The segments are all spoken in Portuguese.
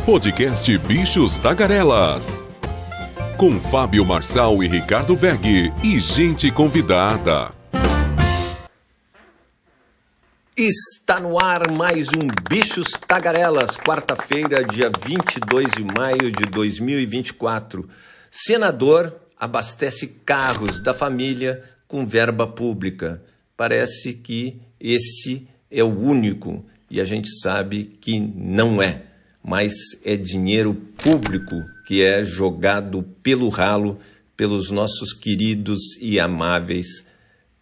Podcast Bichos Tagarelas. Com Fábio Marçal e Ricardo Weg e gente convidada. Está no ar mais um Bichos Tagarelas, quarta-feira, dia 22 de maio de 2024. Senador abastece carros da família com verba pública. Parece que esse é o único, e a gente sabe que não é, mas é dinheiro público que é jogado pelo ralo pelos nossos queridos e amáveis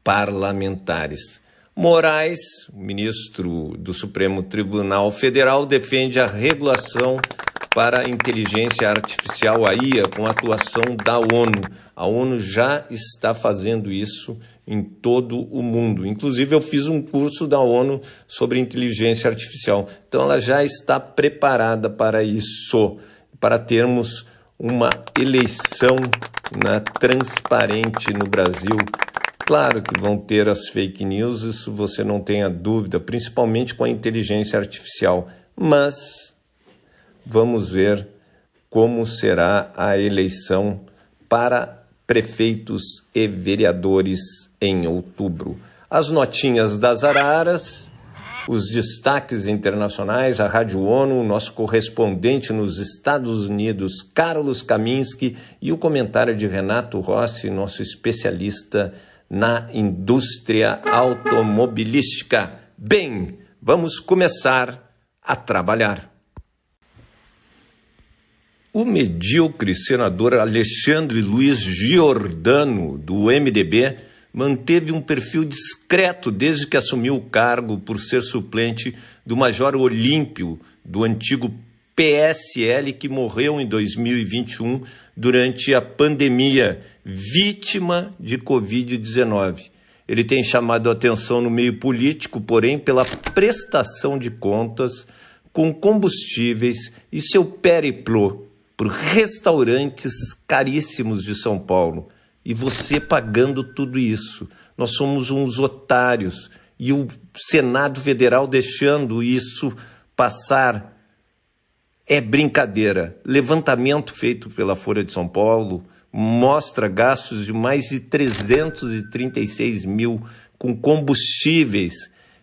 parlamentares. Moraes, ministro do Supremo Tribunal Federal, defende a regulação para a inteligência artificial, a IA, com a atuação da ONU. A ONU já está fazendo isso em todo o mundo. Inclusive, eu fiz um curso da ONU sobre inteligência artificial. Então, ela já está preparada para isso, para termos uma eleição transparente no Brasil. Claro que vão ter as fake news, isso você não tenha dúvida, principalmente com a inteligência artificial. Mas vamos ver como será a eleição para prefeitos e vereadores em outubro. As notinhas das araras, os destaques internacionais, a Rádio ONU, nosso correspondente nos Estados Unidos, Carlos Kaminski, e o comentário de Renato Rossi, nosso especialista na indústria automobilística. Bem, vamos começar a trabalhar. O medíocre senador Alexandre Luiz Giordano, do MDB, manteve um perfil discreto desde que assumiu o cargo por ser suplente do Major Olímpio, do antigo PSL, que morreu em 2021 durante a pandemia, vítima de Covid-19. Ele tem chamado a atenção no meio político, porém, pela prestação de contas com combustíveis e seu périplo por restaurantes caríssimos de São Paulo. E você pagando tudo isso. Nós somos uns otários. E o Senado Federal deixando isso passar. É brincadeira. Levantamento feito pela Folha de São Paulo mostra gastos de mais de 336 mil com combustíveis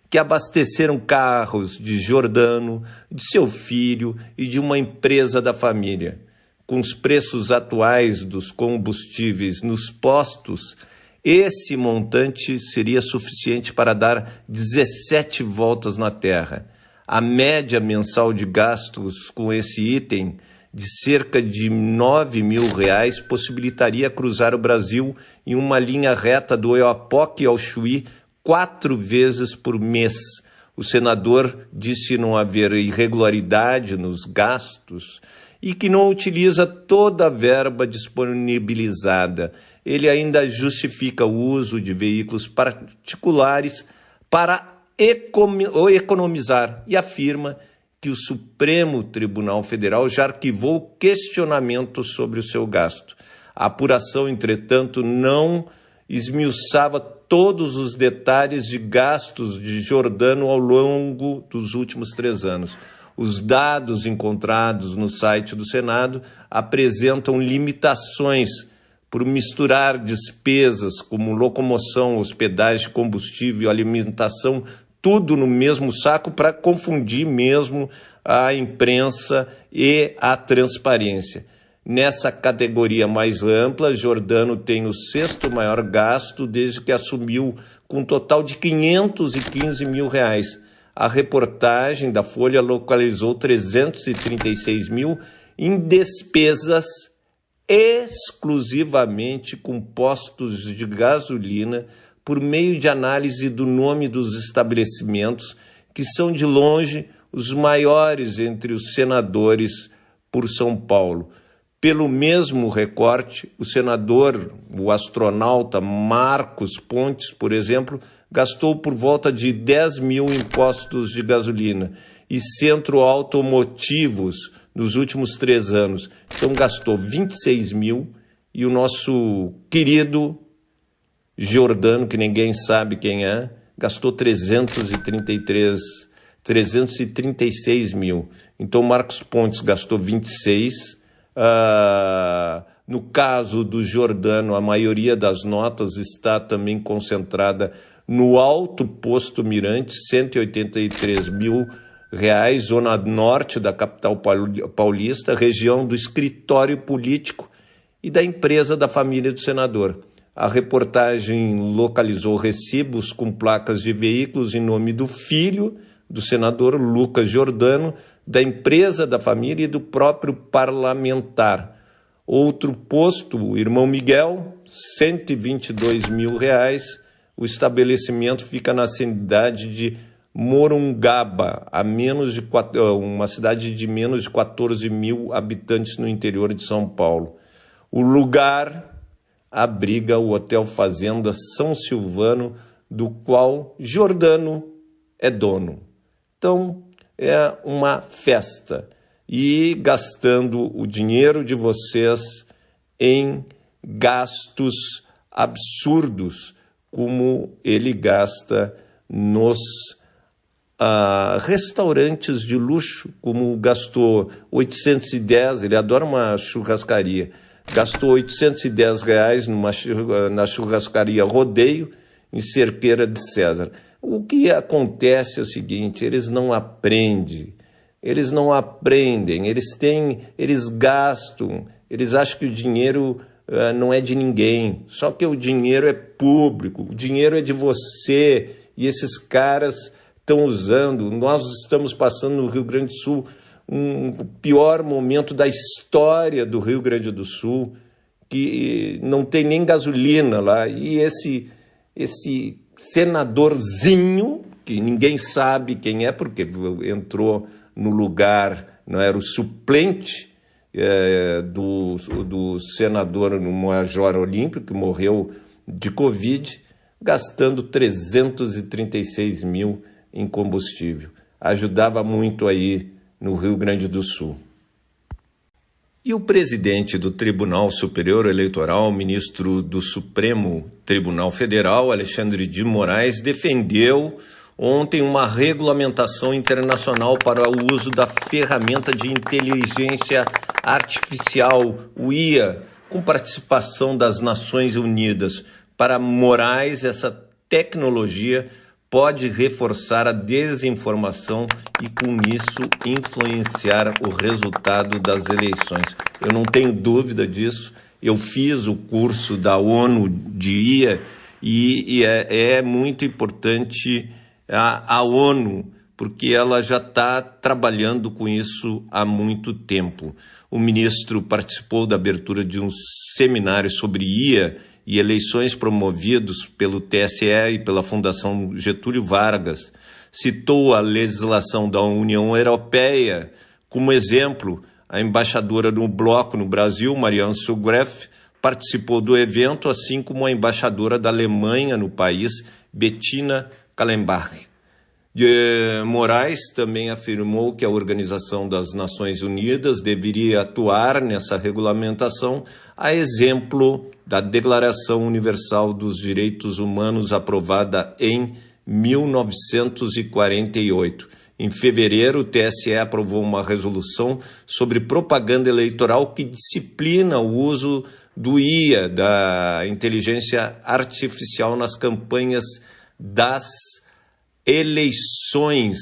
que abasteceram carros de Giordano, de seu filho e de uma empresa da família. Com os preços atuais dos combustíveis nos postos, esse montante seria suficiente para dar 17 voltas na Terra. A média mensal de gastos com esse item, de cerca de R$9 mil, possibilitaria cruzar o Brasil em uma linha reta do Oiapoque ao Chuí 4 vezes por mês. O senador disse não haver irregularidade nos gastos e que não utiliza toda a verba disponibilizada. Ele ainda justifica o uso de veículos particulares para economizar e afirma que o Supremo Tribunal Federal já arquivou questionamentos sobre o seu gasto. A apuração, entretanto, não esmiuçava todos os detalhes de gastos de Giordano ao longo dos últimos 3 anos. Os dados encontrados no site do Senado apresentam limitações por misturar despesas como locomoção, hospedagem, combustível, alimentação, tudo no mesmo saco para confundir mesmo a imprensa e a transparência. Nessa categoria mais ampla, Giordano tem o 6º maior gasto desde que assumiu, com um total de R$515 mil. A reportagem da Folha localizou 336 mil em despesas exclusivamente com postos de gasolina, por meio de análise do nome dos estabelecimentos, que são de longe os maiores entre os senadores por São Paulo. Pelo mesmo recorte, o senador, o astronauta Marcos Pontes, por exemplo, gastou por volta de 10 mil em postos de gasolina e centro automotivos nos últimos 3 anos. Então gastou 26 mil e o nosso querido Giordano, que ninguém sabe quem é, gastou 336 mil. Então, Marcos Pontes gastou 26. No caso do Giordano, a maioria das notas está também concentrada no Alto Posto Mirante, R$183 mil, zona norte da capital paulista, região do escritório político e da empresa da família do senador. A reportagem localizou recibos com placas de veículos em nome do filho do senador Lucas Giordano, da empresa da família e do próprio parlamentar. Outro posto, o irmão Miguel, R$122 mil. O estabelecimento fica na cidade de Morungaba, uma cidade de menos de 14 mil habitantes no interior de São Paulo. O lugar abriga o Hotel Fazenda São Silvano, do qual Giordano é dono. Então, é uma festa. E gastando o dinheiro de vocês em gastos absurdos, como ele gasta nos restaurantes de luxo, como gastou 810, ele adora uma churrascaria, gastou R$810 na churrascaria Rodeio, em Cerqueira de César. O que acontece é o seguinte: eles não aprendem, eles gastam, eles acham que o dinheiro não é de ninguém, só que o dinheiro é público, o dinheiro é de você, e esses caras estão usando. Nós estamos passando no Rio Grande do Sul o pior momento da história do Rio Grande do Sul, que não tem nem gasolina lá, e esse senadorzinho, que ninguém sabe quem é, porque entrou no lugar, não era o suplente do senador, no Major Olímpio, que morreu de Covid, gastando 336 mil em combustível. Ajudava muito aí no Rio Grande do Sul. E o presidente do Tribunal Superior Eleitoral, ministro do Supremo Tribunal Federal, Alexandre de Moraes, defendeu ontem uma regulamentação internacional para o uso da ferramenta de inteligência artificial, o IA, com participação das Nações Unidas. Para Moraes, essa tecnologia pode reforçar a desinformação e, com isso, influenciar o resultado das eleições. Eu não tenho dúvida disso. Eu fiz o curso da ONU de IA e é muito importante a ONU, porque ela já está trabalhando com isso há muito tempo. O ministro participou da abertura de um seminário sobre IA e eleições promovidos pelo TSE e pela Fundação Getúlio Vargas. Citou a legislação da União Europeia como exemplo. A embaixadora do bloco no Brasil, Marianne Sugref, participou do evento, assim como a embaixadora da Alemanha no país, Bettina Kallenbach. Moraes também afirmou que a Organização das Nações Unidas deveria atuar nessa regulamentação, a exemplo da Declaração Universal dos Direitos Humanos, aprovada em 1948. Em fevereiro, o TSE aprovou uma resolução sobre propaganda eleitoral que disciplina o uso do IA, da inteligência artificial, nas campanhas das eleições,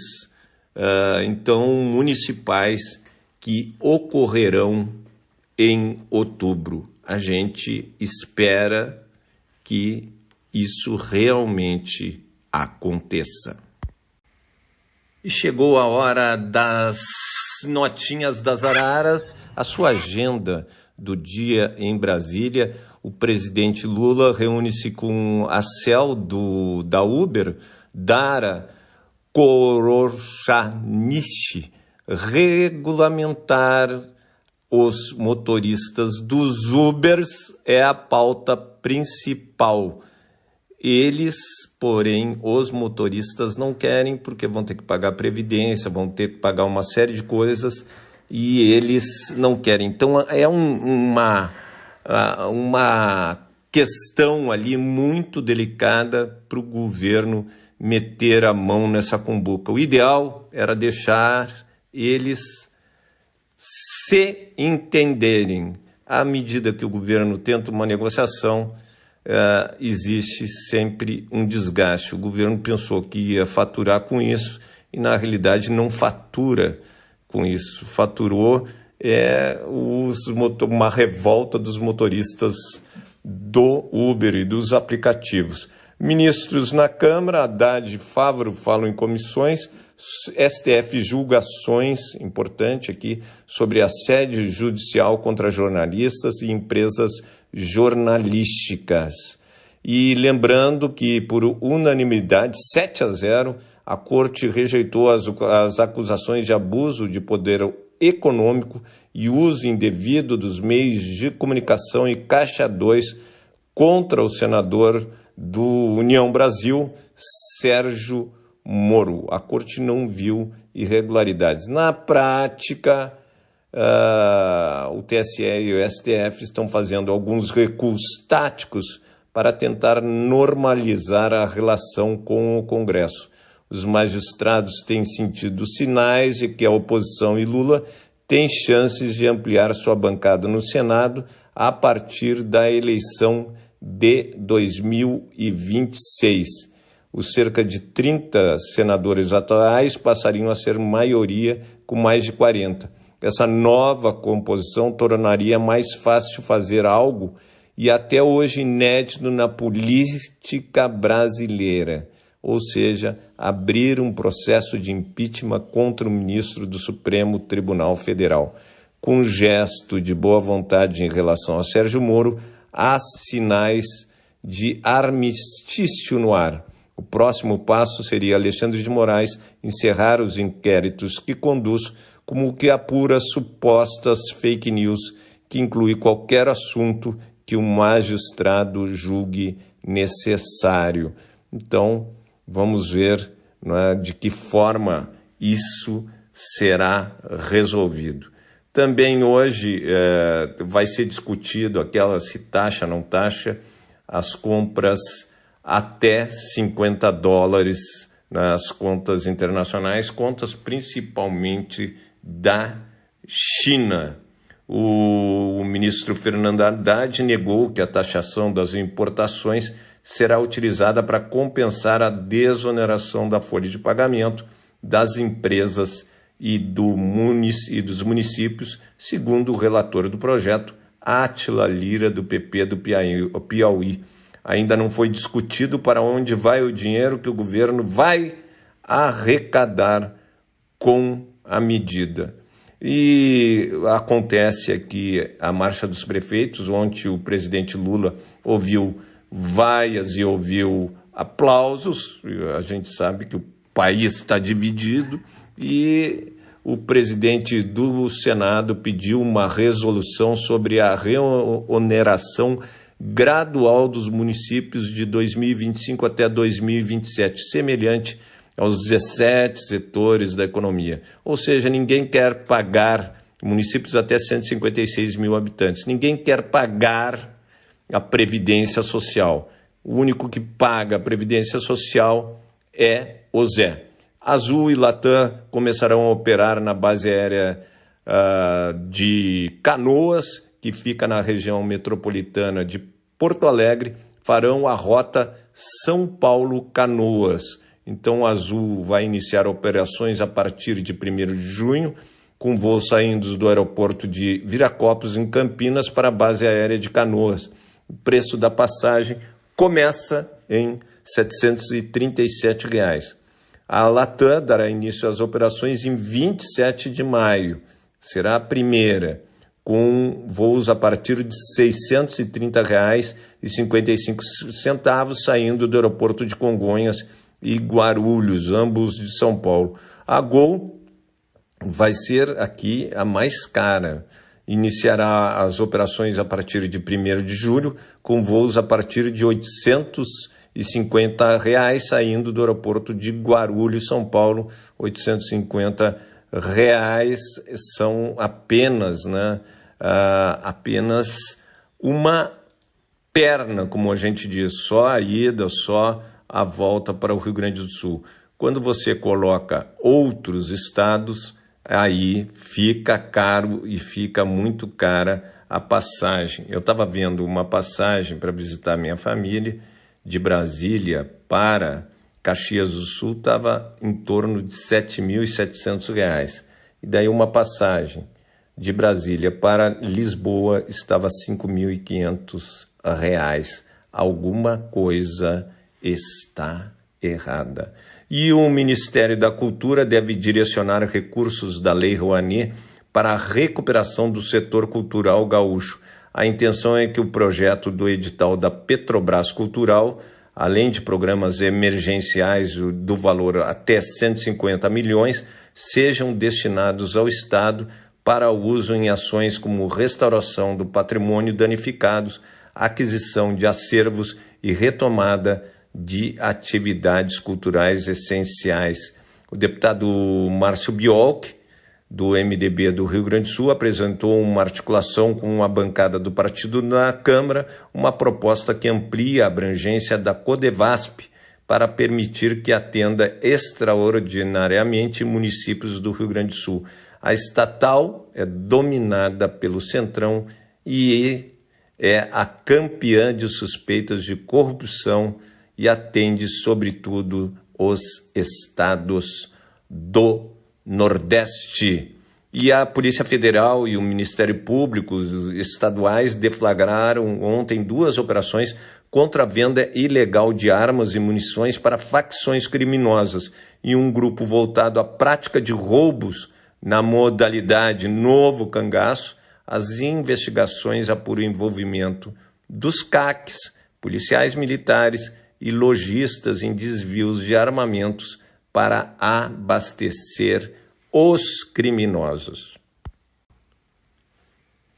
municipais, que ocorrerão em outubro. A gente espera que isso realmente aconteça. E chegou a hora das notinhas das araras, a sua agenda do dia em Brasília. O presidente Lula reúne-se com a CEL da Uber, Dara Khoroshanischi, regulamentar os motoristas dos Ubers é a pauta principal. Eles, porém, os motoristas não querem, porque vão ter que pagar previdência, vão ter que pagar uma série de coisas, e eles não querem. Então, é uma questão ali muito delicada para o governo meter a mão nessa cumbuca. O ideal era deixar eles se entenderem. À medida que o governo tenta uma negociação, existe sempre um desgaste. O governo pensou que ia faturar com isso e, na realidade, não fatura com isso. Faturou uma revolta dos motoristas do Uber e dos aplicativos. Ministros na Câmara, Haddad e Fávaro falam em comissões, STF julga ações, importante aqui, sobre assédio judicial contra jornalistas e empresas jornalísticas. E lembrando que, por unanimidade, 7-0, a Corte rejeitou as acusações de abuso de poder econômico e uso indevido dos meios de comunicação e Caixa 2 contra o senador do União Brasil, Sérgio Moro. A Corte não viu irregularidades. Na prática, o TSE e o STF estão fazendo alguns recuos táticos para tentar normalizar a relação com o Congresso. Os magistrados têm sentido sinais de que a oposição e Lula têm chances de ampliar sua bancada no Senado a partir da eleição de 2026. Os cerca de 30 senadores atuais passariam a ser maioria com mais de 40. Essa nova composição tornaria mais fácil fazer algo e até hoje inédito na política brasileira, ou seja, abrir um processo de impeachment contra o ministro do Supremo Tribunal Federal. Com um gesto de boa vontade em relação a Sérgio Moro, há sinais de armistício no ar. O próximo passo seria Alexandre de Moraes encerrar os inquéritos que conduz, como o que apura supostas fake news, que inclui qualquer assunto que o magistrado julgue necessário. Então, vamos ver, não é, de que forma isso será resolvido. Também hoje vai ser discutido aquela se taxa, não taxa, as compras até $50 nas contas internacionais, contas principalmente da China. O ministro Fernando Haddad negou que a taxação das importações será utilizada para compensar a desoneração da folha de pagamento das empresas e dos municípios, segundo o relator do projeto, Átila Lira, do PP do Piauí. Ainda não foi discutido para onde vai o dinheiro que o governo vai arrecadar com a medida. E acontece aqui a Marcha dos Prefeitos, onde o presidente Lula ouviu vaias e ouviu aplausos. A gente sabe que o país está dividido e o presidente do Senado pediu uma resolução sobre a reoneração gradual dos municípios de 2025 até 2027, semelhante aos 17 setores da economia. Ou seja, ninguém quer pagar, municípios até 156 mil habitantes, ninguém quer pagar a Previdência Social. O único que paga a Previdência Social é o Zé. Azul e Latam começarão a operar na base aérea de Canoas, que fica na região metropolitana de Porto Alegre, farão a rota São Paulo-Canoas. Então, a Azul vai iniciar operações a partir de 1º de junho, com voos saindo do aeroporto de Viracopos, em Campinas, para a base aérea de Canoas. O preço da passagem começa em R$ 737. A Latam dará início às operações em 27 de maio. Será a primeira, com voos a partir de R$ 630,55 saindo do aeroporto de Congonhas e Guarulhos, ambos de São Paulo. A Gol vai ser aqui a mais cara. Iniciará as operações a partir de 1º de julho, com voos a partir de R$ 850 saindo do aeroporto de Guarulhos, São Paulo. R$ 850 são apenas, apenas uma perna, como a gente diz, só a ida, só a volta para o Rio Grande do Sul. Quando você coloca outros estados, aí fica caro e fica muito cara a passagem. Eu estava vendo uma passagem para visitar minha família de Brasília para Caxias do Sul, estava em torno de R$ 7.700. E daí uma passagem de Brasília para Lisboa estava R$ 5.500. Alguma coisa está errada. E o Ministério da Cultura deve direcionar recursos da Lei Rouanet para a recuperação do setor cultural gaúcho. A intenção é que o projeto do edital da Petrobras Cultural, além de programas emergenciais do valor até 150 milhões, sejam destinados ao Estado para uso em ações como restauração do patrimônio danificados, aquisição de acervos e retomada de atividades culturais essenciais. O deputado Márcio Biolk, do MDB do Rio Grande do Sul, apresentou uma articulação com a bancada do partido na Câmara, uma proposta que amplia a abrangência da Codevasp para permitir que atenda extraordinariamente municípios do Rio Grande do Sul. A estatal é dominada pelo Centrão e é a campeã de suspeitas de corrupção e atende, sobretudo, os estados do Nordeste. E a Polícia Federal e o Ministério Público estaduais deflagraram ontem 2 operações contra a venda ilegal de armas e munições para facções criminosas e um grupo voltado à prática de roubos na modalidade Novo Cangaço. As investigações apuram o envolvimento dos CACs, policiais militares e lojistas em desvios de armamentos para abastecer os criminosos.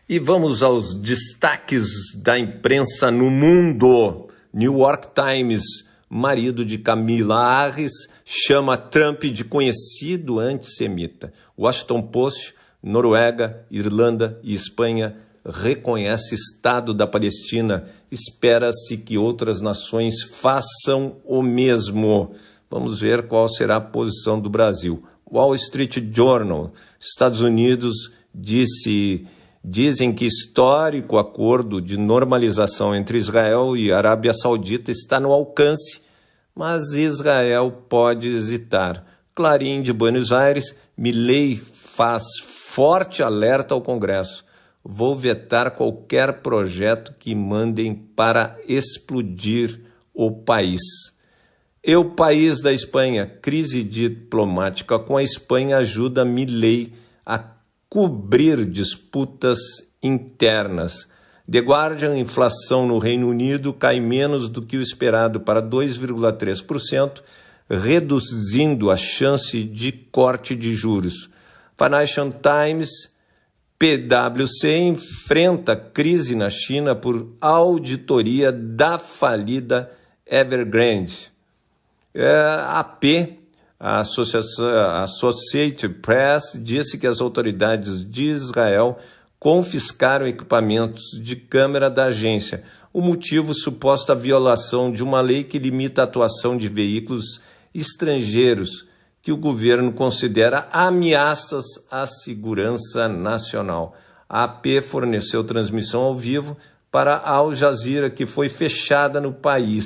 E vamos aos destaques da imprensa no mundo. New York Times, marido de Kamala Harris, chama Trump de conhecido antissemita. Washington Post, Noruega, Irlanda e Espanha reconhece Estado da Palestina. Espera-se que outras nações façam o mesmo. Vamos ver qual será a posição do Brasil. Wall Street Journal, Estados Unidos dizem que histórico acordo de normalização entre Israel e Arábia Saudita está no alcance, mas Israel pode hesitar. Clarim de Buenos Aires, Milei faz forte alerta ao Congresso. Vou vetar qualquer projeto que mandem para explodir o país. O País da Espanha, crise diplomática com a Espanha ajuda Milei a cobrir disputas internas. The Guardian, inflação no Reino Unido cai menos do que o esperado para 2,3%, reduzindo a chance de corte de juros. Financial Times, PwC enfrenta crise na China por auditoria da falida Evergrande. A AP, a Associated Press, disse que as autoridades de Israel confiscaram equipamentos de câmera da agência. O motivo, suposta violação de uma lei que limita a atuação de veículos estrangeiros que o governo considera ameaças à segurança nacional. A AP forneceu transmissão ao vivo para a Al Jazeera, que foi fechada no país,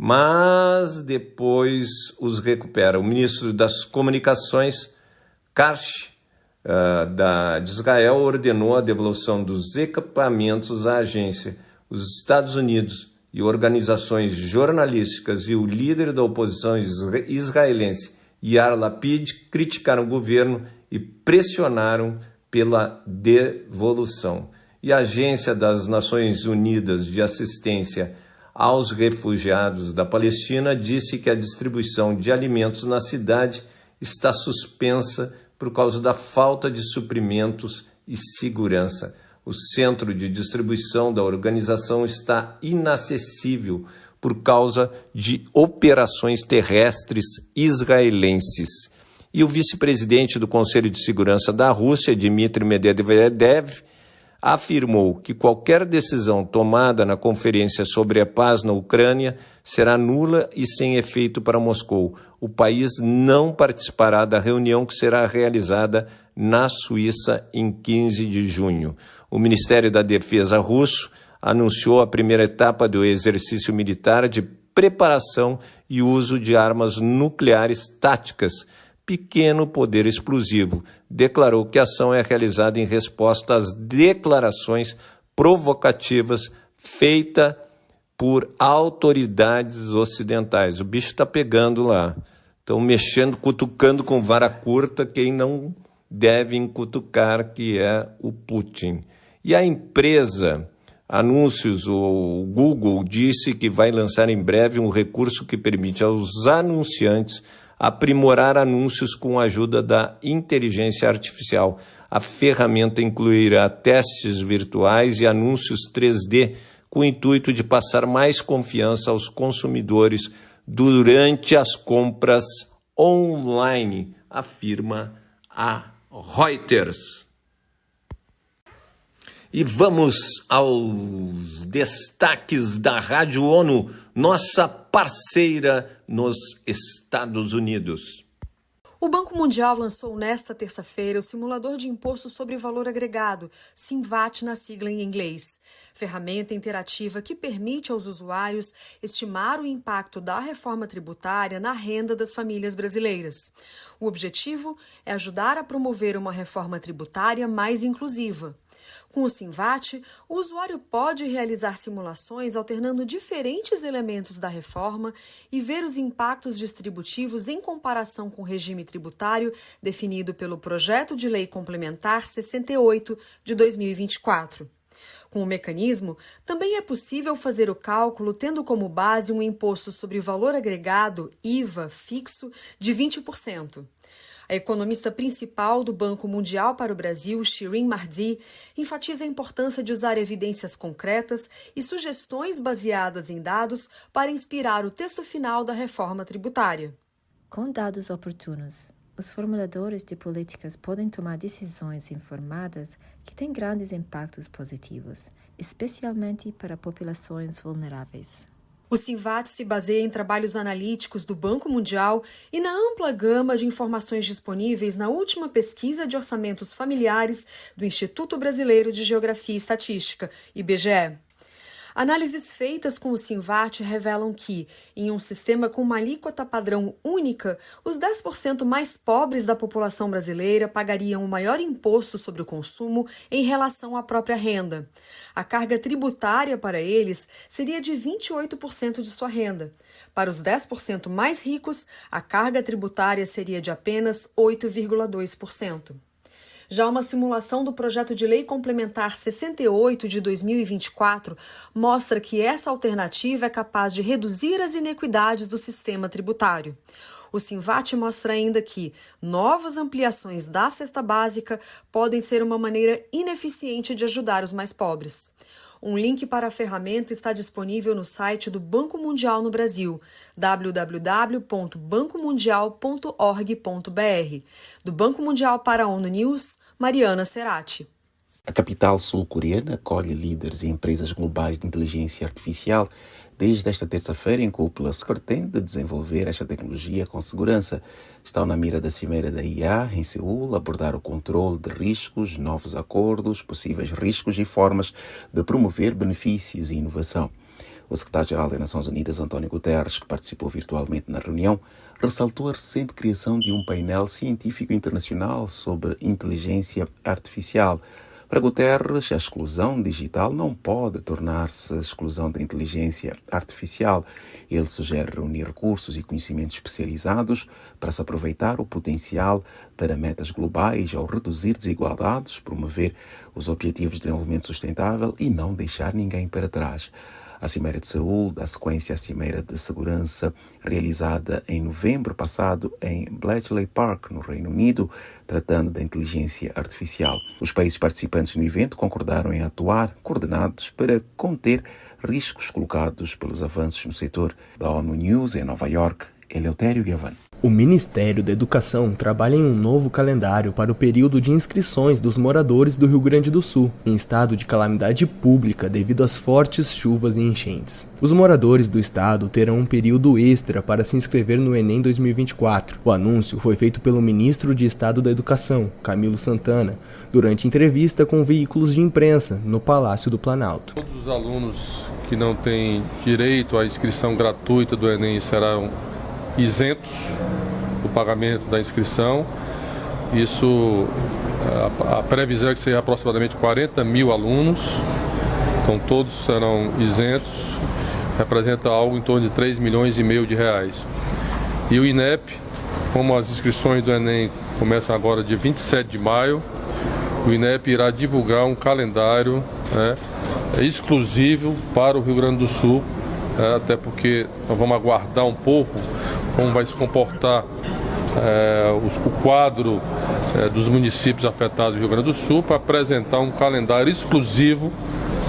mas depois os recupera. O ministro das Comunicações, Katz, de Israel, ordenou a devolução dos equipamentos à agência. Os Estados Unidos e organizações jornalísticas e o líder da oposição israelense, Yair Lapid, criticaram o governo e pressionaram pela devolução. E a Agência das Nações Unidas de Assistência aos Refugiados da Palestina disse que a distribuição de alimentos na cidade está suspensa por causa da falta de suprimentos e segurança. O centro de distribuição da organização está inacessível por causa de operações terrestres israelenses. E o vice-presidente do Conselho de Segurança da Rússia, Dmitry Medvedev, afirmou que qualquer decisão tomada na Conferência sobre a Paz na Ucrânia será nula e sem efeito para Moscou. o país não participará da reunião que será realizada na Suíça em 15 de junho. O Ministério da Defesa russo anunciou a primeira etapa do exercício militar de preparação e uso de armas nucleares táticas, pequeno poder explosivo. Declarou que a ação é realizada em resposta às declarações provocativas feitas por autoridades ocidentais. O bicho está pegando lá. Estão mexendo, cutucando com vara curta quem não deve cutucar, que é o Putin. E a empresa Anúncios, o Google disse que vai lançar em breve um recurso que permite aos anunciantes aprimorar anúncios com a ajuda da inteligência artificial. A ferramenta incluirá testes virtuais e anúncios 3D com o intuito de passar mais confiança aos consumidores durante as compras online, afirma a Reuters. E vamos aos destaques da Rádio ONU, nossa parceira nos Estados Unidos. O Banco Mundial lançou nesta terça-feira o simulador de imposto sobre valor agregado, SINVAT na sigla em inglês, ferramenta interativa que permite aos usuários estimar o impacto da reforma tributária na renda das famílias brasileiras. O objetivo é ajudar a promover uma reforma tributária mais inclusiva. Com o SINVAT, o usuário pode realizar simulações alternando diferentes elementos da reforma e ver os impactos distributivos em comparação com o regime tributário definido pelo Projeto de Lei Complementar 68 de 2024. Com o mecanismo, também é possível fazer o cálculo tendo como base um imposto sobre valor agregado, IVA, fixo, de 20%. A economista principal do Banco Mundial para o Brasil, Shirin Mahdi, enfatiza a importância de usar evidências concretas e sugestões baseadas em dados para inspirar o texto final da reforma tributária. Com dados oportunos, os formuladores de políticas podem tomar decisões informadas que têm grandes impactos positivos, especialmente para populações vulneráveis. O SINVAT se baseia em trabalhos analíticos do Banco Mundial e na ampla gama de informações disponíveis na última pesquisa de orçamentos familiares do Instituto Brasileiro de Geografia e Estatística, IBGE. Análises feitas com o SINVAT revelam que, em um sistema com uma alíquota padrão única, os 10% mais pobres da população brasileira pagariam o maior imposto sobre o consumo em relação à própria renda. A carga tributária para eles seria de 28% de sua renda. Para os 10% mais ricos, a carga tributária seria de apenas 8,2%. Já uma simulação do Projeto de Lei Complementar 68 de 2024 mostra que essa alternativa é capaz de reduzir as inequidades do sistema tributário. O SINVAT mostra ainda que novas ampliações da cesta básica podem ser uma maneira ineficiente de ajudar os mais pobres. Um link para a ferramenta está disponível no site do Banco Mundial no Brasil, www.bancomundial.org.br. Do Banco Mundial para a ONU News, Mariana Cerati. A capital sul-coreana acolhe líderes e empresas globais de inteligência artificial. Desde esta terça-feira, em cúpula, se pretende desenvolver esta tecnologia com segurança. Estão na mira da cimeira da IA, em Seul, abordar o controle de riscos, novos acordos, possíveis riscos e formas de promover benefícios e inovação. O secretário-geral das Nações Unidas, António Guterres, que participou virtualmente na reunião, ressaltou a recente criação de um painel científico internacional sobre inteligência artificial. Para Guterres, a exclusão digital não pode tornar-se exclusão da inteligência artificial. Ele sugere reunir recursos e conhecimentos especializados para se aproveitar o potencial para metas globais ao reduzir desigualdades, promover os objetivos de desenvolvimento sustentável e não deixar ninguém para trás. A Cimeira de Seul dá sequência à Cimeira de Segurança realizada em novembro passado em Bletchley Park, no Reino Unido, tratando da inteligência artificial. Os países participantes no evento concordaram em atuar coordenados para conter riscos colocados pelos avanços no setor. Da ONU News em Nova York, Eleutério Gavan. O Ministério da Educação trabalha em um novo calendário para o período de inscrições dos moradores do Rio Grande do Sul, em estado de calamidade pública devido às fortes chuvas e enchentes. Os moradores do estado terão um período extra para se inscrever no Enem 2024. O anúncio foi feito pelo ministro de Estado da Educação, Camilo Santana, durante entrevista com veículos de imprensa no Palácio do Planalto. Todos os alunos que não têm direito à inscrição gratuita do Enem serão isentos do pagamento da inscrição. Isso, a previsão é que seja aproximadamente 40 mil alunos, então todos serão isentos, representa algo em torno de 3 milhões e meio de reais. E o INEP, como as inscrições do Enem começam agora dia 27 de maio, o INEP irá divulgar um calendário exclusivo para o Rio Grande do Sul, até porque nós vamos aguardar um pouco como vai se comportar o quadro dos municípios afetados do Rio Grande do Sul para apresentar um calendário exclusivo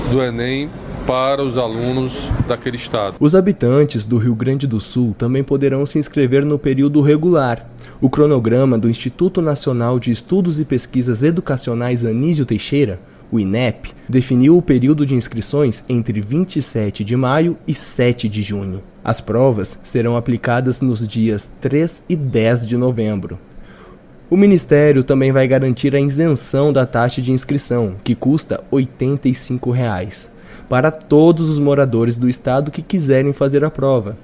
do Enem para os alunos daquele estado. Os habitantes do Rio Grande do Sul também poderão se inscrever no período regular. O cronograma do Instituto Nacional de Estudos e Pesquisas Educacionais Anísio Teixeira, o INEP, definiu o período de inscrições entre 27 de maio e 7 de junho. As provas serão aplicadas nos dias 3 e 10 de novembro. O Ministério também vai garantir a isenção da taxa de inscrição, que custa R$ 85, para todos os moradores do estado que quiserem fazer a prova.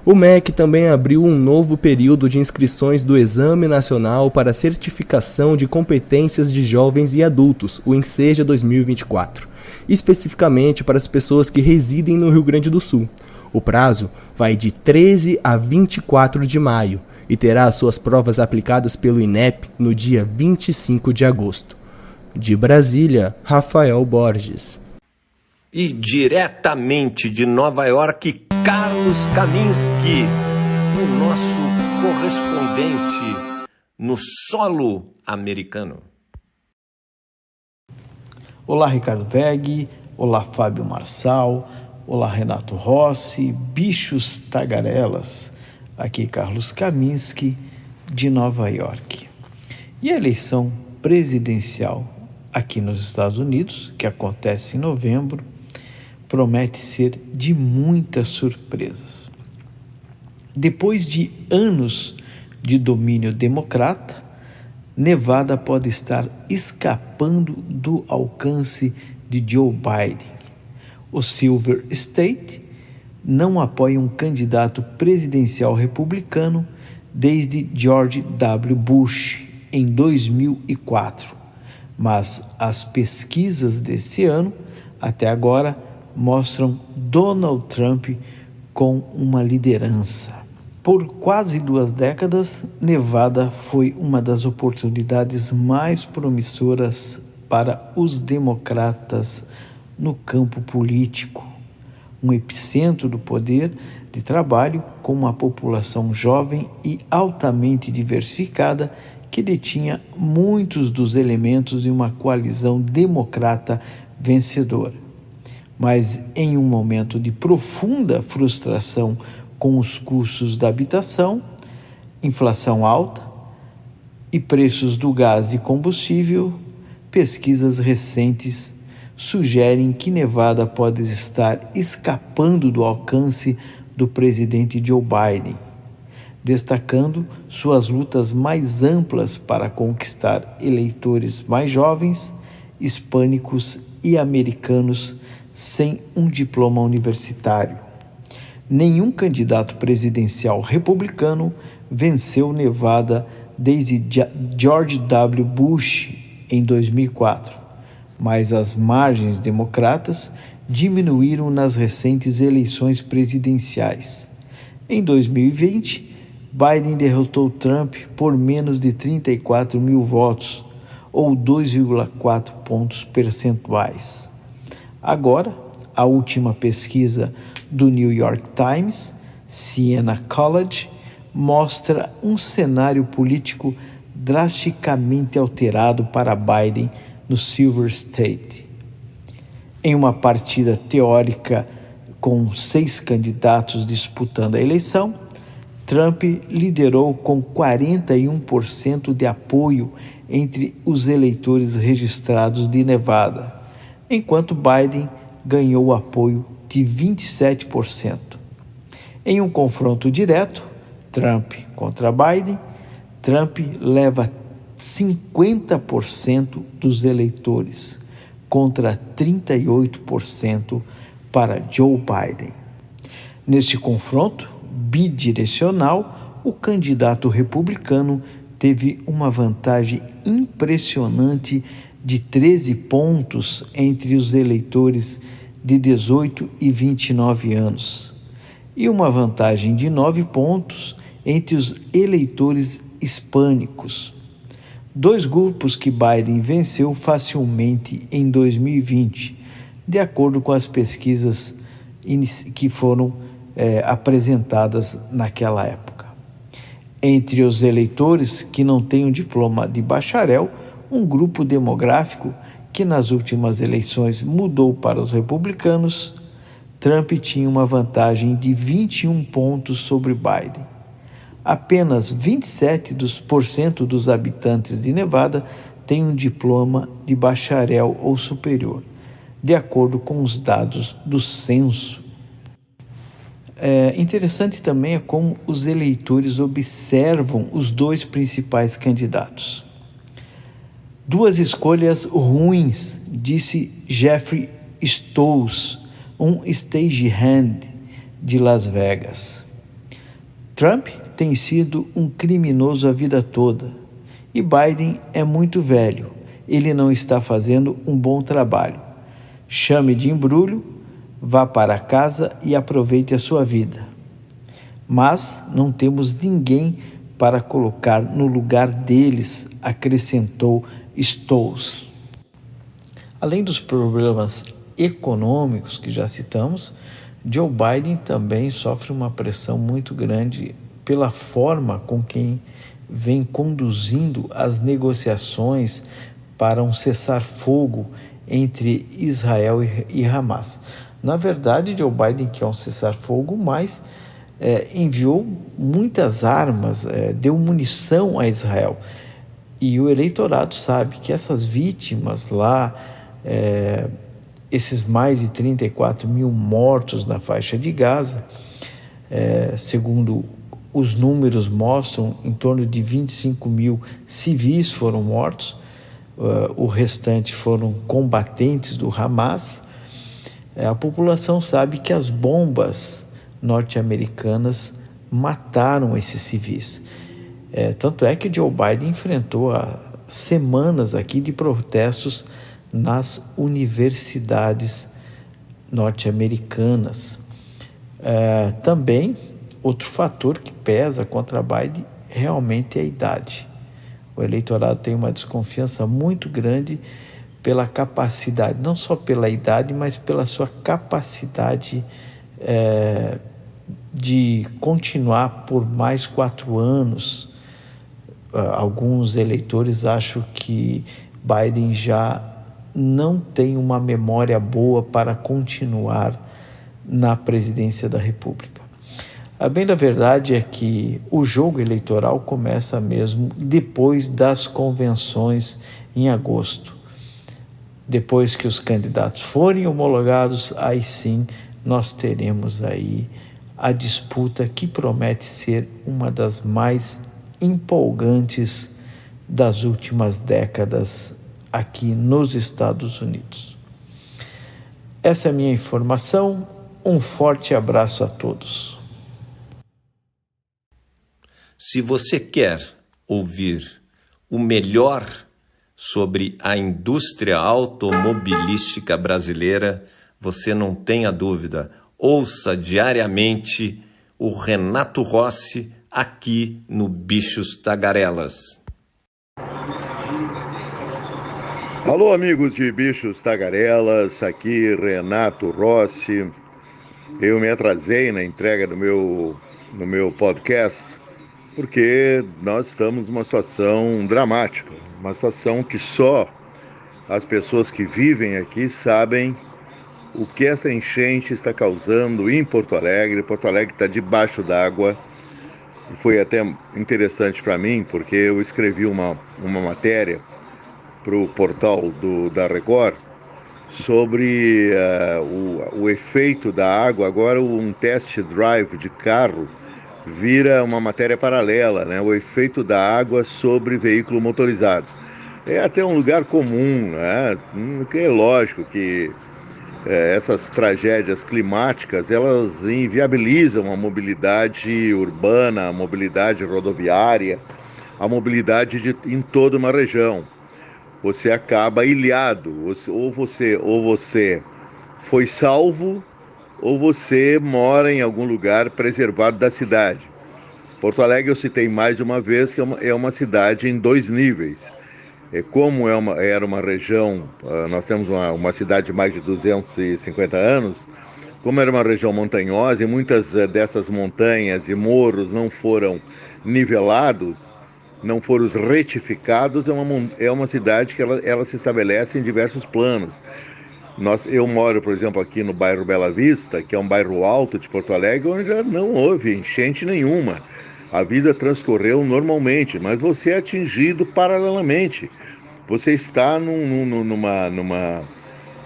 O MEC também abriu um novo período de inscrições do Exame Nacional para Certificação de Competências de Jovens e Adultos, o ENSEJA 2024, especificamente para as pessoas que residem no Rio Grande do Sul. O prazo vai de 13 a 24 de maio e terá as suas provas aplicadas pelo INEP no dia 25 de agosto. De Brasília, Rafael Borges. E diretamente de Nova York, Carlos Kaminski, o nosso correspondente no solo americano. Olá, Ricardo Weg, olá, Fábio Marçal, olá, Renato Rossi, bichos tagarelas. Aqui Carlos Kaminski, de Nova York. E a eleição presidencial aqui nos Estados Unidos, que acontece em novembro, promete ser de muitas surpresas. Depois de anos de domínio democrata, Nevada pode estar escapando do alcance de Joe Biden. O Silver State não apoia um candidato presidencial republicano desde George W. Bush, em 2004. Mas as pesquisas desse ano, até agora, mostram Donald Trump com uma liderança. Por quase 2 décadas, Nevada foi uma das oportunidades mais promissoras para os democratas no campo político, um epicentro do poder de trabalho com uma população jovem e altamente diversificada que detinha muitos dos elementos de uma coalizão democrata vencedora. Mas em um momento de profunda frustração com os custos da habitação, inflação alta e preços do gás e combustível, pesquisas recentes sugerem que Nevada pode estar escapando do alcance do presidente Joe Biden, destacando suas lutas mais amplas para conquistar eleitores mais jovens, hispânicos e americanos sem um diploma universitário. Nenhum candidato presidencial republicano venceu Nevada desde George W. Bush em 2004, mas as margens democratas diminuíram nas recentes eleições presidenciais. Em 2020, Biden derrotou Trump por menos de 34 mil votos, ou 2,4 pontos percentuais. Agora, a última pesquisa do New York Times, Siena College, mostra um cenário político drasticamente alterado para Biden no Silver State. Em uma partida teórica com 6 candidatos disputando a eleição, Trump liderou com 41% de apoio entre os eleitores registrados de Nevada, enquanto Biden ganhou o apoio de 27%. Em um confronto direto, Trump contra Biden, Trump leva 50% dos eleitores, contra 38% para Joe Biden. Neste confronto bidirecional, o candidato republicano teve uma vantagem impressionante de 13 pontos entre os eleitores de 18 e 29 anos, e uma vantagem de 9 pontos entre os eleitores hispânicos. Dois grupos que Biden venceu facilmente em 2020, de acordo com as pesquisas que foram apresentadas naquela época. Entre os eleitores que não têm um diploma de bacharel, um grupo demográfico que nas últimas eleições mudou para os republicanos, Trump tinha uma vantagem de 21 pontos sobre Biden. Apenas 27% dos habitantes de Nevada têm um diploma de bacharel ou superior, de acordo com os dados do censo. Interessante também é como os eleitores observam os dois principais candidatos. Duas escolhas ruins, disse Jeffrey Stoltz, um stagehand de Las Vegas. Trump tem sido um criminoso a vida toda e Biden é muito velho. Ele não está fazendo um bom trabalho. Chame de embrulho, vá para casa e aproveite a sua vida. Mas não temos ninguém para colocar no lugar deles, acrescentou Stoltz. Além dos problemas econômicos que já citamos, Joe Biden também sofre uma pressão muito grande pela forma com quem vem conduzindo as negociações para um cessar-fogo entre Israel e Hamas. Na verdade, Joe Biden quer um cessar-fogo, mas enviou muitas armas, deu munição a Israel. E o eleitorado sabe que essas vítimas lá, esses mais de 34 mil mortos na faixa de Gaza, segundo os números mostram, em torno de 25 mil civis foram mortos, o restante foram combatentes do Hamas. A população sabe que as bombas norte-americanas mataram esses civis. Tanto é que Joe Biden enfrentou semanas aqui de protestos nas universidades norte-americanas. Também, outro fator que pesa contra Biden realmente é a idade. O eleitorado tem uma desconfiança muito grande pela capacidade, não só pela idade, mas pela sua capacidade de continuar por mais 4 anos. Alguns eleitores acham que Biden já não tem uma memória boa para continuar na presidência da República. A bem da verdade é que o jogo eleitoral começa mesmo depois das convenções em agosto. Depois que os candidatos forem homologados, aí sim nós teremos aí a disputa que promete ser uma das mais empolgantes das últimas décadas aqui nos Estados Unidos. Essa é a minha informação. Um forte abraço a todos. Se você quer ouvir o melhor sobre a indústria automobilística brasileira, você não tenha dúvida, ouça diariamente o Renato Rossi aqui no Bichos Tagarelas. Alô, amigos de Bichos Tagarelas, aqui Renato Rossi. Eu me atrasei na entrega do meu podcast porque nós estamos numa situação dramática, uma situação que só as pessoas que vivem aqui sabem o que essa enchente está causando em Porto Alegre. Porto Alegre está debaixo d'água Foi até interessante para mim, porque eu escrevi uma matéria para o portal da Record sobre o efeito da água. Agora um test drive de carro vira uma matéria paralela, né? O efeito da água sobre veículo motorizado. É até um lugar comum, né? É lógico que essas tragédias climáticas, elas inviabilizam a mobilidade urbana, a mobilidade rodoviária, a mobilidade em toda uma região. Você acaba ilhado, ou você foi salvo, ou você mora em algum lugar preservado da cidade. Porto Alegre eu citei mais de uma vez que é uma cidade em 2 níveis. Como era uma região, nós temos uma cidade de mais de 250 anos, como era uma região montanhosa e muitas dessas montanhas e morros não foram nivelados, não foram retificados, é uma cidade que ela se estabelece em diversos planos. Eu moro, por exemplo, aqui no bairro Bela Vista, que é um bairro alto de Porto Alegre, onde já não houve enchente nenhuma. A vida transcorreu normalmente, mas você é atingido paralelamente. Você está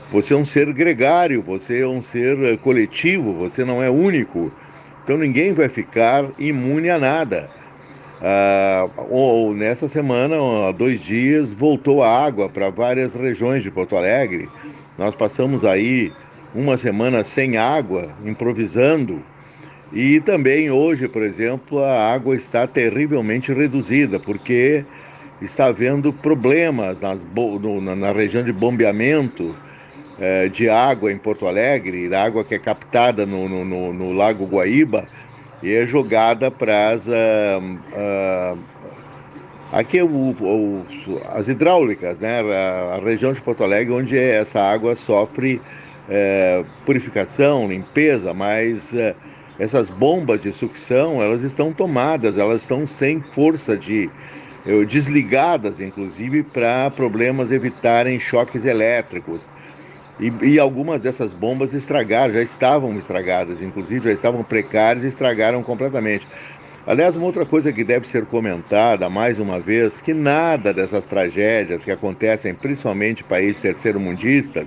Você é um ser gregário, você é um ser coletivo, você não é único. Então ninguém vai ficar imune a nada. Nessa semana, há 2 dias, voltou a água para várias regiões de Porto Alegre. Nós passamos aí uma semana sem água, improvisando. E também hoje, por exemplo, a água está terrivelmente reduzida, porque está havendo problemas na região de bombeamento de água em Porto Alegre, da água que é captada no Lago Guaíba e é jogada para as hidráulicas, né? A região de Porto Alegre, onde essa água sofre purificação, limpeza, mas essas bombas de sucção, elas estão tomadas, elas estão sem força desligadas, inclusive, para problemas evitarem choques elétricos. E algumas dessas bombas já estavam estragadas, inclusive já estavam precárias e estragaram completamente. Aliás, uma outra coisa que deve ser comentada, mais uma vez, que nada dessas tragédias que acontecem principalmente em países terceiro-mundistas,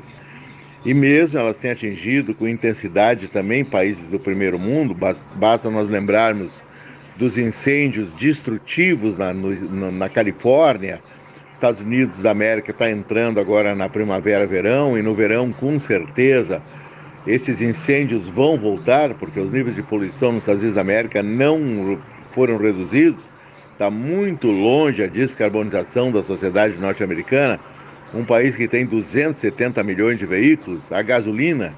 e mesmo elas têm atingido com intensidade também países do primeiro mundo, basta nós lembrarmos dos incêndios destrutivos na Califórnia. Estados Unidos da América está entrando agora na primavera-verão, e no verão, com certeza, esses incêndios vão voltar, porque os níveis de poluição nos Estados Unidos da América não foram reduzidos. Está muito longe a descarbonização da sociedade norte-americana. Um país que tem 270 milhões de veículos, a gasolina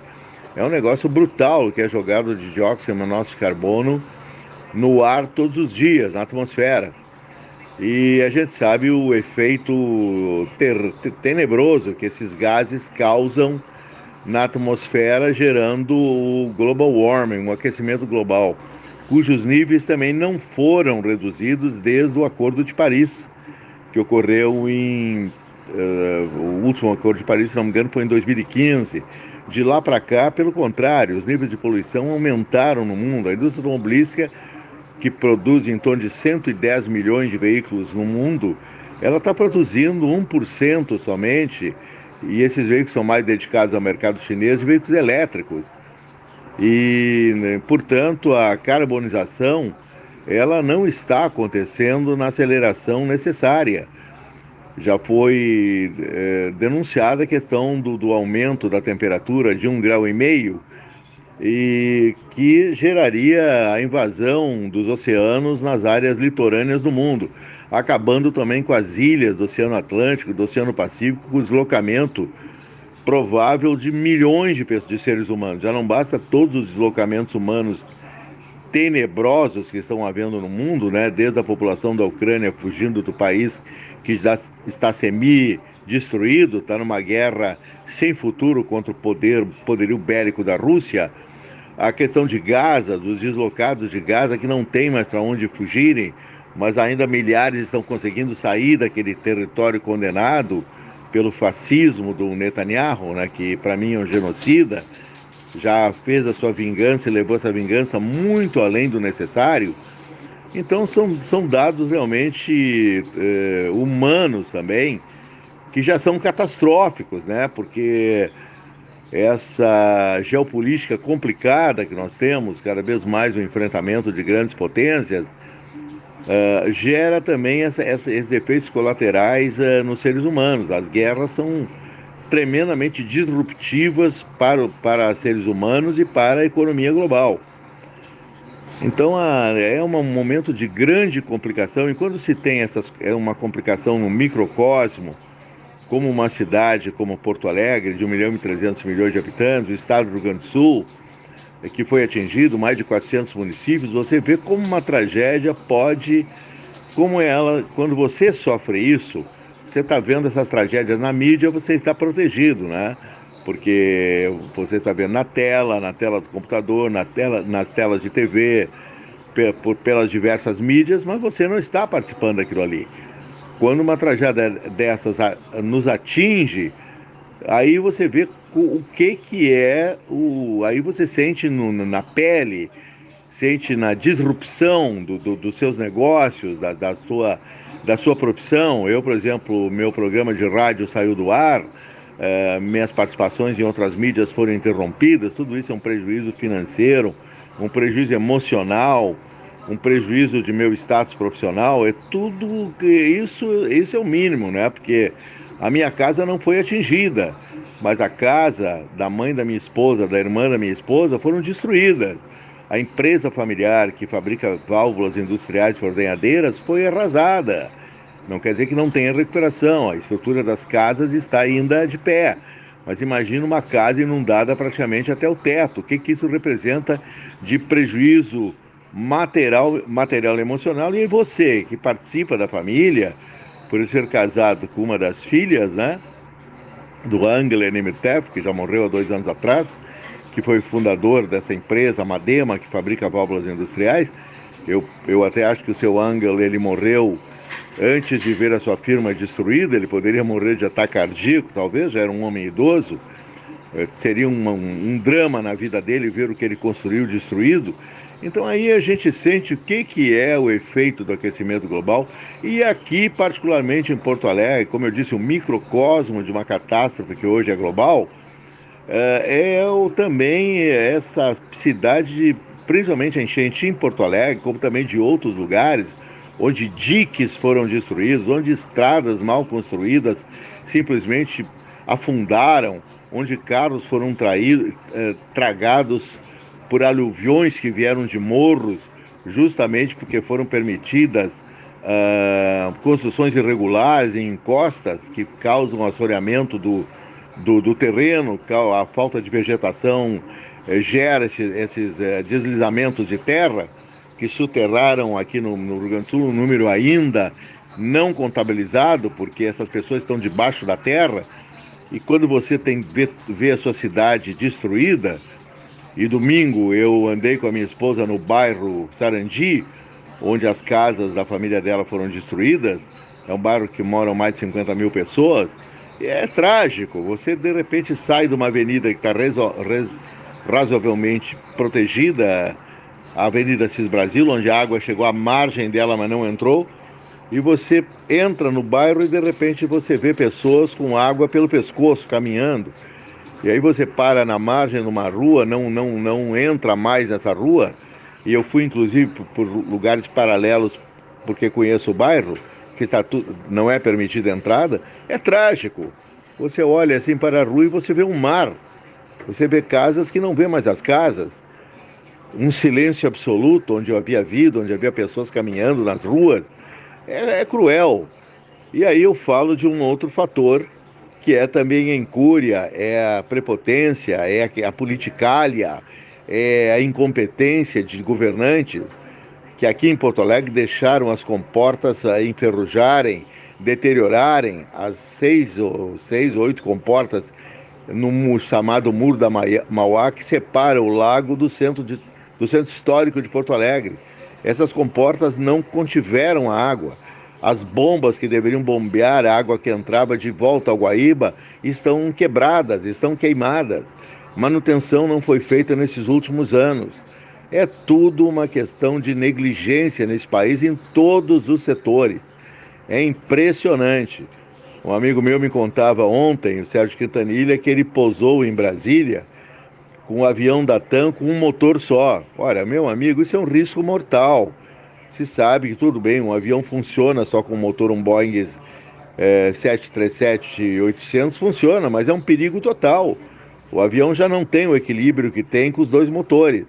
é um negócio brutal, que é jogado de dióxido de monóxido de carbono no ar todos os dias, na atmosfera. E a gente sabe o efeito tenebroso que esses gases causam na atmosfera, gerando o global warming, o aquecimento global, cujos níveis também não foram reduzidos desde o Acordo de Paris, que ocorreu o último Acordo de Paris, se não me engano, foi em 2015. De lá para cá, pelo contrário, os níveis de poluição aumentaram no mundo. A indústria automobilística, que produz em torno de 110 milhões de veículos no mundo, ela está produzindo 1% somente, e esses veículos são mais dedicados ao mercado chinês de veículos elétricos. E, portanto, a carbonização, ela não está acontecendo na aceleração necessária. Já foi denunciada a questão do aumento da temperatura de 1,5 graus, e que geraria a invasão dos oceanos nas áreas litorâneas do mundo, acabando também com as ilhas do Oceano Atlântico, do Oceano Pacífico, com o deslocamento provável de milhões de seres humanos. Já não basta todos os deslocamentos humanos tenebrosos que estão havendo no mundo, né? Desde a população da Ucrânia fugindo do país, que já está semi-destruído, está numa guerra sem futuro contra o poderio bélico da Rússia. A questão de Gaza, dos deslocados de Gaza, que não tem mais para onde fugirem, mas ainda milhares estão conseguindo sair daquele território condenado pelo fascismo do Netanyahu, né, que para mim é um genocida, já fez a sua vingança e levou essa vingança muito além do necessário. Então são dados realmente humanos também, que já são catastróficos, né? Porque essa geopolítica complicada que nós temos, cada vez mais o enfrentamento de grandes potências, gera também esses efeitos colaterais nos seres humanos. As guerras são tremendamente disruptivas para seres humanos e para a economia global. Então é um momento de grande complicação, e quando se tem uma complicação no microcosmo, como uma cidade como Porto Alegre, de 1.300.000.000 de habitantes, o estado do Rio Grande do Sul, que foi atingido, mais de 400 municípios, você vê como uma tragédia quando você sofre isso, você está vendo essas tragédias na mídia, você está protegido, né? Porque você está vendo na tela do computador, nas telas de TV, pelas diversas mídias, mas você não está participando daquilo ali. Quando uma tragédia dessas nos atinge, aí você vê o que é, aí você sente na pele, sente na disrupção dos seus negócios, da sua profissão. Eu, por exemplo, meu programa de rádio saiu do ar, minhas participações em outras mídias foram interrompidas, tudo isso é um prejuízo financeiro, um prejuízo emocional, um prejuízo de meu status profissional, isso é o mínimo, né? Porque a minha casa não foi atingida, mas a casa da mãe da minha esposa, da irmã da minha esposa, foram destruídas. A empresa familiar que fabrica válvulas industriais para ordenhadeiras foi arrasada. Não quer dizer que não tenha recuperação, a estrutura das casas está ainda de pé. Mas imagina uma casa inundada praticamente até o teto. O que isso representa de prejuízo material e emocional? E você, que participa da família, por ser casado com uma das filhas, né, do Angel Nemetev, que já morreu há 2 anos atrás, que foi fundador dessa empresa, a Madema, que fabrica válvulas industriais. Eu até acho que o seu Angel, ele morreu antes de ver a sua firma destruída. Ele poderia morrer de ataque cardíaco, talvez, já era um homem idoso. Seria um drama na vida dele ver o que ele construiu destruído. Então aí a gente sente o que é o efeito do aquecimento global. E aqui, particularmente em Porto Alegre, como eu disse, o microcosmo de uma catástrofe que hoje é global, também essa cidade, principalmente a enchente em Porto Alegre, como também de outros lugares, onde diques foram destruídos, onde estradas mal construídas simplesmente afundaram, onde carros foram tragados por aluviões que vieram de morros, justamente porque foram permitidas construções irregulares em encostas que causam assoreamento do terreno. A falta de vegetação gera esses deslizamentos de terra que soterraram aqui no Rio Grande do Sul um número ainda não contabilizado, porque essas pessoas estão debaixo da terra. E quando você vê a sua cidade destruída, e domingo eu andei com a minha esposa no bairro Sarandi, onde as casas da família dela foram destruídas, é um bairro que moram mais de 50 mil pessoas, e é trágico. Você de repente sai de uma avenida que está razoavelmente protegida, a Avenida Cis Brasil, onde a água chegou à margem dela, mas não entrou, e você entra no bairro e de repente você vê pessoas com água pelo pescoço, caminhando. E aí você para na margem numa rua, não entra mais nessa rua, e eu fui inclusive por lugares paralelos, porque conheço o bairro, que não é permitida a entrada. É trágico. Você olha assim para a rua e você vê um mar, você vê casas que não vê mais as casas, um silêncio absoluto, onde havia vida, onde havia pessoas caminhando nas ruas. É cruel. E aí eu falo de um outro fator, que é também a incúria, é a prepotência, é a politicália, é a incompetência de governantes, que aqui em Porto Alegre deixaram as comportas enferrujarem, deteriorarem. As 6 ou 8 comportas no chamado Muro da Mauá, que separa o lago do centro histórico de Porto Alegre. Essas comportas não contiveram a água. As bombas que deveriam bombear a água que entrava de volta ao Guaíba estão quebradas, estão queimadas. Manutenção não foi feita nesses últimos anos. É tudo uma questão de negligência nesse país em todos os setores. É impressionante. Um amigo meu me contava ontem, o Sérgio Quintanilha, que ele pousou em Brasília com um avião da TAM com um motor só. Olha, meu amigo, isso é um risco mortal. Se sabe que tudo bem, um avião funciona só com motor, um Boeing 737-800 funciona, mas é um perigo total. O avião já não tem o equilíbrio que tem com os dois motores.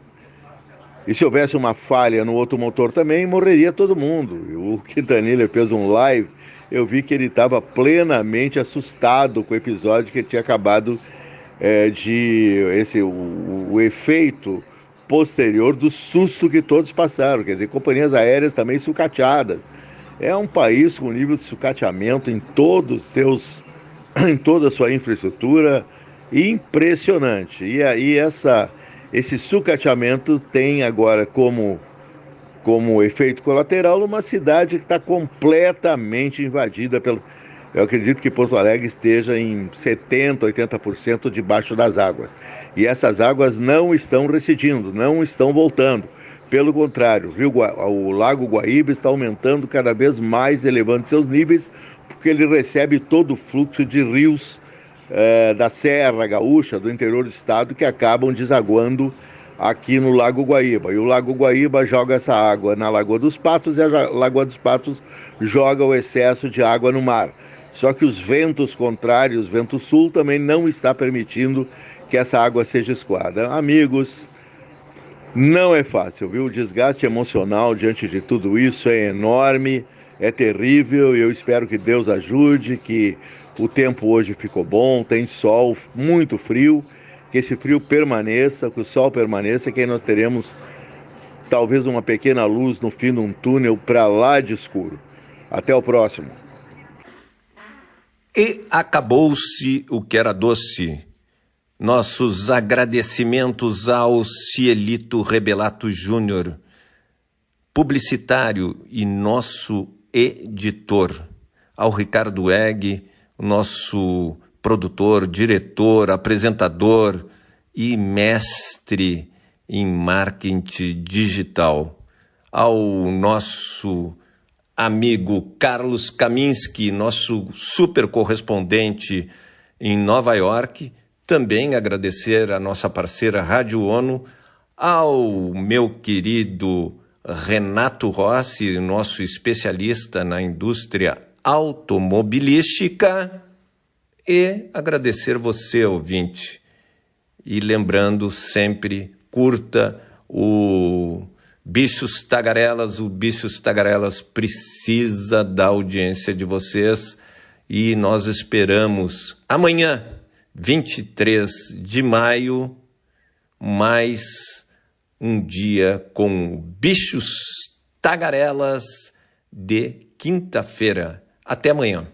E se houvesse uma falha no outro motor também, morreria todo mundo. O Quintanilha fez um live, eu vi que ele estava plenamente assustado com o episódio que ele tinha acabado o efeito posterior do susto que todos passaram. Quer dizer, companhias aéreas também sucateadas. É um país com nível de sucateamento em em toda a sua infraestrutura impressionante. E aí esse sucateamento tem agora como efeito colateral uma cidade que está completamente invadida pelo... Eu acredito que Porto Alegre esteja em 70%, 80% debaixo das águas. E essas águas não estão recedindo, não estão voltando. Pelo contrário, o Lago Guaíba está aumentando cada vez mais, elevando seus níveis, porque ele recebe todo o fluxo de rios da Serra Gaúcha, do interior do estado, que acabam desaguando aqui no Lago Guaíba. E o Lago Guaíba joga essa água na Lagoa dos Patos e a Lagoa dos Patos joga o excesso de água no mar. Só que os ventos contrários, vento sul, também não está permitindo que essa água seja escoada. Amigos, não é fácil, viu? O desgaste emocional diante de tudo isso é enorme, é terrível, e eu espero que Deus ajude, que o tempo hoje ficou bom, tem sol, muito frio, que esse frio permaneça, que o sol permaneça, que aí nós teremos talvez uma pequena luz no fim de um túnel para lá de escuro. Até o próximo. E acabou-se o que era doce. Nossos agradecimentos ao Cielito Rebelato Júnior, publicitário e nosso editor, ao Ricardo Egg, nosso produtor, diretor, apresentador e mestre em marketing digital, ao nosso amigo Carlos Kaminski, nosso super correspondente em Nova York. Também agradecer a nossa parceira Rádio ONU, ao meu querido Renato Rossi, nosso especialista na indústria automobilística, e agradecer você, ouvinte. E lembrando sempre, curta o Bichos Tagarelas. O Bichos Tagarelas precisa da audiência de vocês e nós esperamos amanhã, 23 de maio, mais um dia com Bichos Tagarelas de quinta-feira. Até amanhã.